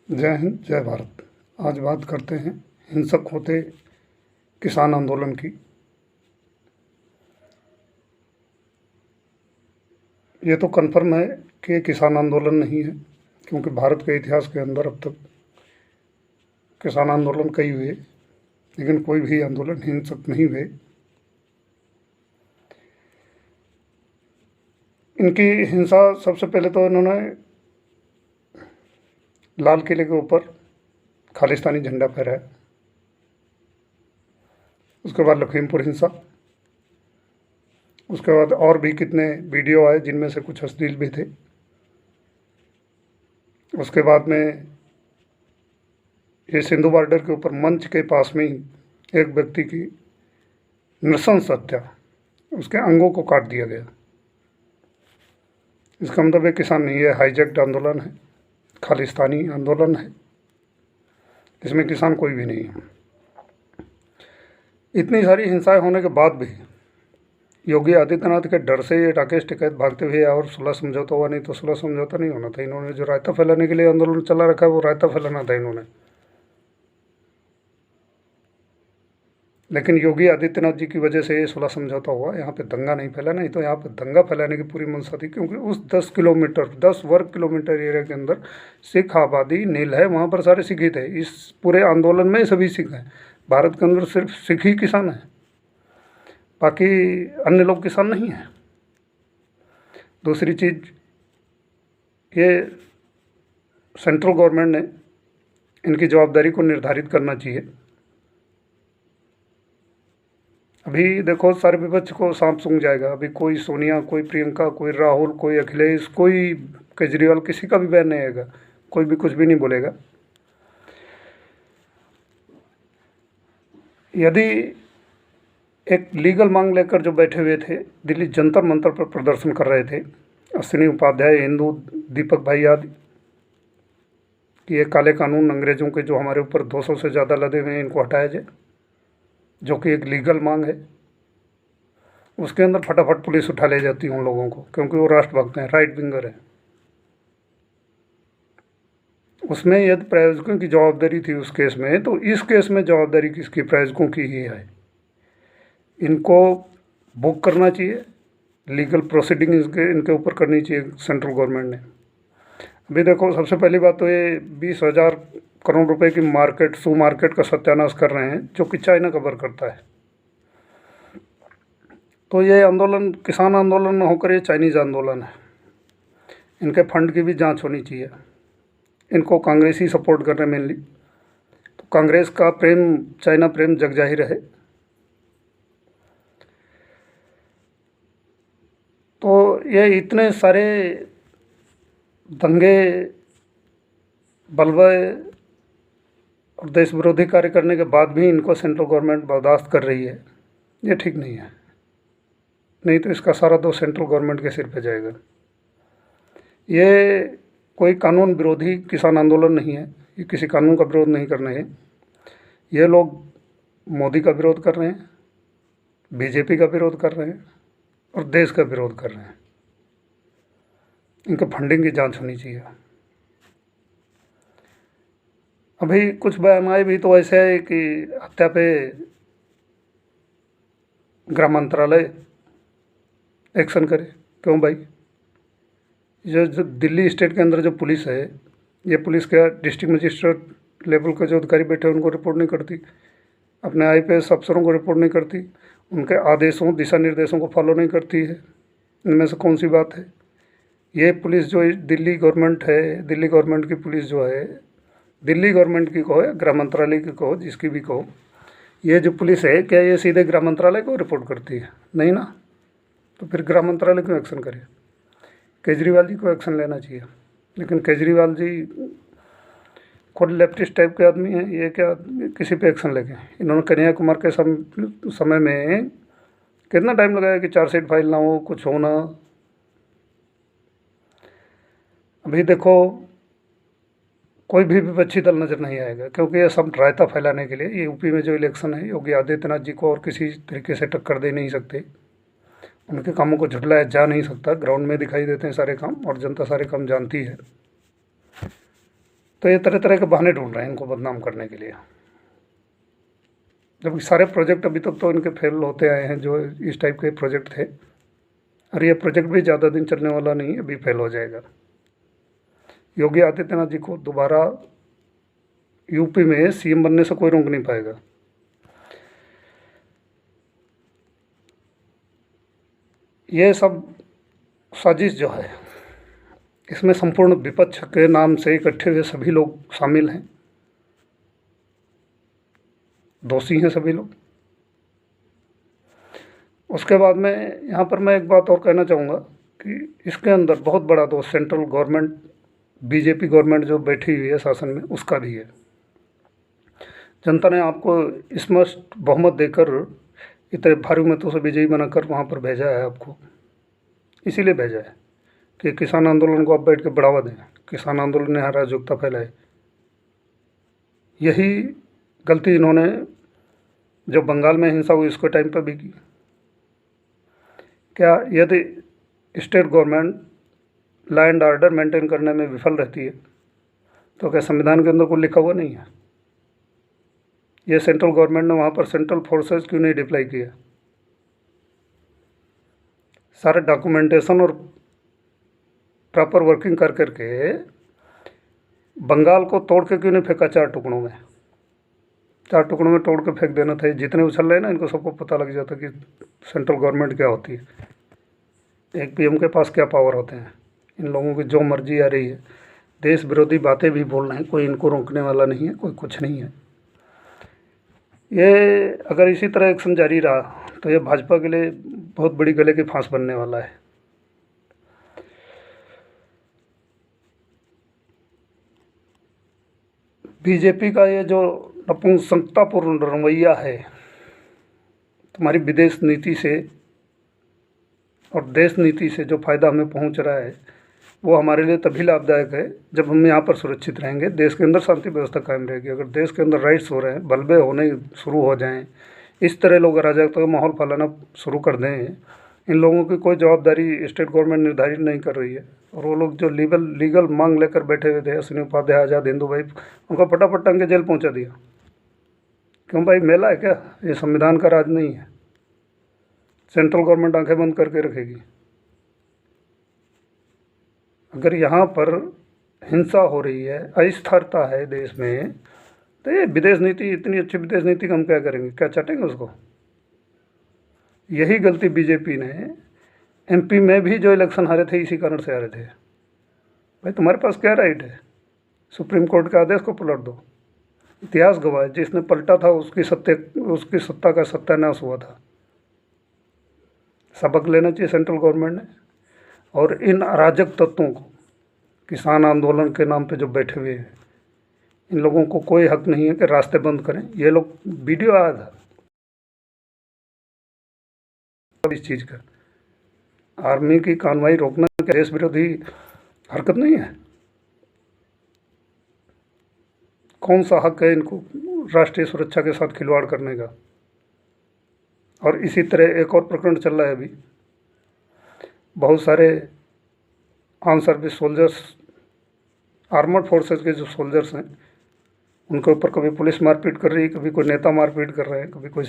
जय हिंद, जय भारत। आज बात करते हैं हिंसक होते किसान आंदोलन की। ये तो कन्फर्म है कि किसान आंदोलन नहीं है, क्योंकि भारत के इतिहास के अंदर अब तक किसान आंदोलन कई हुए, लेकिन कोई भी आंदोलन हिंसक नहीं हुए। इनकी हिंसा सबसे पहले तो इन्होंने लाल किले के ऊपर खालिस्तानी झंडा फहराया, उसके बाद लखीमपुर हिंसा, उसके बाद और भी कितने वीडियो आए जिनमें से कुछ अश्लील भी थे। उसके बाद में ये सिंधु बॉर्डर के ऊपर मंच के पास में ही एक व्यक्ति की नृशंस हत्या, उसके अंगों को काट दिया गया। इसका मतलब एक किसान नहीं है, हाईजैक्ड आंदोलन है, खालिस्तानी आंदोलन है, इसमें किसान कोई भी नहीं है। इतनी सारी हिंसाएं होने के बाद भी योगी आदित्यनाथ के डर से ये राकेश टिकैत भागते हुए और सुलह समझौता हुआ, नहीं तो सुलह समझौता नहीं होना था। इन्होंने जो रायता फैलाने के लिए आंदोलन चला रखा है वो रायता फैलाना था इन्होंने। लेकिन योगी आदित्यनाथ जी की वजह से ये सुलह समझौता हुआ, यहाँ पे दंगा नहीं फैला। नहीं तो यहाँ पे दंगा फैलाने की पूरी मंशा थी, क्योंकि उस 10 वर्ग किलोमीटर एरिया के अंदर सिख आबादी नील है, वहाँ पर सारे सिख ही थे। इस पूरे आंदोलन में सभी सिख हैं। भारत के अंदर सिर्फ सिख ही किसान हैं, बाकी अन्य लोग किसान नहीं हैं। दूसरी चीज़, ये सेंट्रल गवर्नमेंट ने इनकी जवाबदारी को निर्धारित करना चाहिए। अभी देखो, सारे विपक्ष को सांप सूंघ जाएगा। अभी कोई सोनिया, कोई प्रियंका, कोई राहुल, कोई अखिलेश, कोई केजरीवाल, किसी का भी बयान नहीं आएगा, कोई भी कुछ भी नहीं बोलेगा। यदि एक लीगल मांग लेकर जो बैठे हुए थे, दिल्ली जंतर मंतर पर प्रदर्शन कर रहे थे, अश्विनी उपाध्याय, हिंदू, दीपक भाई आदि, कि ये काले कानून अंग्रेज़ों के जो हमारे ऊपर 200 से ज़्यादा लदे हुए हैं, इनको हटाया जाए, जो कि एक लीगल मांग है। उसके अंदर फटाफट पुलिस उठा ले जाती है उन लोगों को, क्योंकि वो राष्ट्रभक्त हैं, राइट विंगर हैं। उसमें यदि प्रायोजकों की जवाबदारी थी उस केस में, तो इस केस में जवाबदारी किसकी? प्रायोजकों की ही है। इनको बुक करना चाहिए, लीगल प्रोसीडिंग इनके ऊपर करनी चाहिए सेंट्रल गवर्नमेंट ने। अभी देखो, सबसे पहली बात तो ये 20,000 करोड़ रुपए की मार्केट, सू मार्केट का सत्यानाश कर रहे हैं, जो कि चाइना कवर करता है। तो ये आंदोलन किसान आंदोलन न होकर ये चाइनीज़ आंदोलन है। इनके फंड की भी जांच होनी चाहिए। इनको कांग्रेस ही सपोर्ट कर रहे हैं मेनली, तो कांग्रेस का प्रेम, चाइना प्रेम जग जाहिर है। तो ये इतने सारे दंगे, बलवे और देश विरोधी कार्य करने के बाद भी इनको सेंट्रल गवर्नमेंट बर्दाश्त कर रही है, ये ठीक नहीं है। नहीं तो इसका सारा दोष सेंट्रल गवर्नमेंट के सिर पे जाएगा। ये कोई कानून विरोधी किसान आंदोलन नहीं है, ये किसी कानून का विरोध नहीं करना है। ये लोग मोदी का विरोध कर रहे हैं, बीजेपी का विरोध कर रहे हैं और देश का विरोध कर रहे हैं। इनके फंडिंग की जांच होनी चाहिए। अभी कुछ बयान आए भी तो ऐसे है कि हत्या पे गृह मंत्रालय एक्शन करे। क्यों भाई? जो दिल्ली स्टेट के अंदर जो पुलिस है, ये पुलिस क्या डिस्ट्रिक्ट मजिस्ट्रेट लेवल के जो अधिकारी बैठे हैं उनको रिपोर्ट नहीं करती, अपने आईपीएस अफसरों को रिपोर्ट नहीं करती, उनके आदेशों, दिशा निर्देशों को फॉलो नहीं करती है? इनमें से कौन सी बात है? ये पुलिस जो दिल्ली गवर्नमेंट है, दिल्ली गवर्नमेंट की पुलिस जो है, दिल्ली गवर्नमेंट की कहो या गृह मंत्रालय की कहो, जिसकी भी कहो, ये जो पुलिस है, क्या ये सीधे गृह मंत्रालय को रिपोर्ट करती है? नहीं ना। तो फिर गृह मंत्रालय क्यों एक्शन करे? केजरीवाल जी को एक्शन लेना चाहिए। लेकिन केजरीवाल जी खुद लेफ्टिस्ट टाइप के आदमी हैं, ये क्या किसी पे एक्शन लेंगे? इन्होंने कन्याकुमारी के समय में कितना टाइम लगाया कि चार्जशीट फाइल ना हो, कुछ हो ना। अभी देखो, कोई भी विपक्षी दल नज़र नहीं आएगा, क्योंकि ये सब रायता फैलाने के लिए। ये यूपी में जो इलेक्शन है, योगी आदित्यनाथ जी को और किसी तरीके से टक्कर दे नहीं सकते। उनके कामों को झुटलाया जा नहीं सकता। ग्राउंड में दिखाई देते हैं सारे काम, और जनता सारे काम जानती है। तो ये तरह तरह के बहाने ढूंढ रहे हैं इनको बदनाम करने के लिए, जबकि सारे प्रोजेक्ट अभी तक तो इनके फेल होते आए हैं जो इस टाइप के प्रोजेक्ट थे। और ये प्रोजेक्ट भी ज़्यादा दिन चलने वाला नहीं है, अभी फेल हो जाएगा। योगी आदित्यनाथ जी को दोबारा यूपी में सीएम बनने से कोई रोक नहीं पाएगा। ये सब साजिश जो है, इसमें संपूर्ण विपक्ष के नाम से इकट्ठे हुए सभी लोग शामिल हैं, दोषी हैं सभी लोग। उसके बाद में यहाँ पर मैं एक बात और कहना चाहूँगा कि इसके अंदर बहुत बड़ा दोष सेंट्रल गवर्नमेंट, बीजेपी गवर्नमेंट जो बैठी हुई है शासन में, उसका भी है। जनता ने आपको स्पष्ट बहुमत देकर इतने भारी मतों से विजयी बनाकर वहाँ पर भेजा है आपको, इसीलिए भेजा है कि किसान आंदोलन को आप बैठ के बढ़ावा दें, किसान आंदोलन ने हर राजयुक्ता फैलाए। यही गलती इन्होंने जो बंगाल में हिंसा हुई उसके टाइम पर भी की। क्या यदि state government law and order maintain करने में विफल रहती है तो क्या संविधान के अंदर कोई लिखा हुआ नहीं है? ये सेंट्रल गवर्नमेंट ने वहाँ पर सेंट्रल फोर्सेस क्यों नहीं डिप्लाई किया? सारे डॉक्यूमेंटेशन और प्रॉपर वर्किंग कर करके बंगाल को तोड़ के क्यों नहीं फेंका? 4 टुकड़ों में, 4 टुकड़ों में तोड़ के फेंक देना था। जितने उछल रहे हैं ना, इनको सबको पता लग जाता कि सेंट्रल गवर्नमेंट क्या होती है, एक पीएम के पास क्या पावर होते हैं। इन लोगों की जो मर्जी आ रही है, देश विरोधी बातें भी बोल रहे हैं, कोई इनको रोकने वाला नहीं है, कोई कुछ नहीं है। ये अगर इसी तरह एक्शन जारी रहा तो ये भाजपा के लिए बहुत बड़ी गले की फांस बनने वाला है। बीजेपी का ये जो नपुंसकतापूर्ण रवैया है, तुम्हारी विदेश नीति से और देश नीति से जो फ़ायदा हमें पहुंच रहा है वो हमारे लिए तभी लाभदायक है जब हम यहाँ पर सुरक्षित रहेंगे, देश के अंदर शांति व्यवस्था कायम रहेगी। अगर देश के अंदर राइट्स हो रहे हैं, बलबे होने शुरू हो जाएं, इस तरह लोग अराजकता का माहौल फैलाना शुरू कर दें, इन लोगों की कोई जवाबदारी स्टेट गवर्नमेंट निर्धारित नहीं कर रही है। और वो लोग जो लीगल मांग लेकर बैठे हुए थे, अश्विनी उपाध्याय, आज़ाद हिंदू भाई, उनका फटाफट टांग के जेल पहुँचा दिया। क्यों भाई, मेला है क्या? ये संविधान का राज नहीं है। सेंट्रल गवर्नमेंट आंखें बंद करके रखेगी। अगर यहाँ पर हिंसा हो रही है, अस्थिरता है देश में, तो ये विदेश नीति, इतनी अच्छी विदेश नीति का हम क्या करेंगे? क्या चाटेंगे उसको? यही गलती बीजेपी ने एमपी में भी जो इलेक्शन हारे थे इसी कारण से हारे थे। भाई तुम्हारे पास क्या राइट है? सुप्रीम कोर्ट के आदेश को पलट दो। इतिहास गवाह है, जिसने पलटा था उसकी सत्ता का सत्यानाश हुआ था। सबक लेना चाहिए सेंट्रल गवर्नमेंट ने। और इन अराजक तत्वों को, किसान आंदोलन के नाम पे जो बैठे हुए हैं, इन लोगों को कोई हक नहीं है कि रास्ते बंद करें। ये लोग, वीडियो आया था इस चीज़ का, आर्मी की कार्रवाई रोकना क्या देश विरोधी हरकत नहीं है? कौन सा हक है इनको राष्ट्रीय सुरक्षा के साथ खिलवाड़ करने का? और इसी तरह एक और प्रकरण चल रहा है अभी, बहुत सारे on service soldiers, armoured forces के जो सोल्जर्स हैं, उनके ऊपर कभी पुलिस मारपीट कर रही है, कभी कोई नेता मारपीट कर रहे हैं, कभी कोई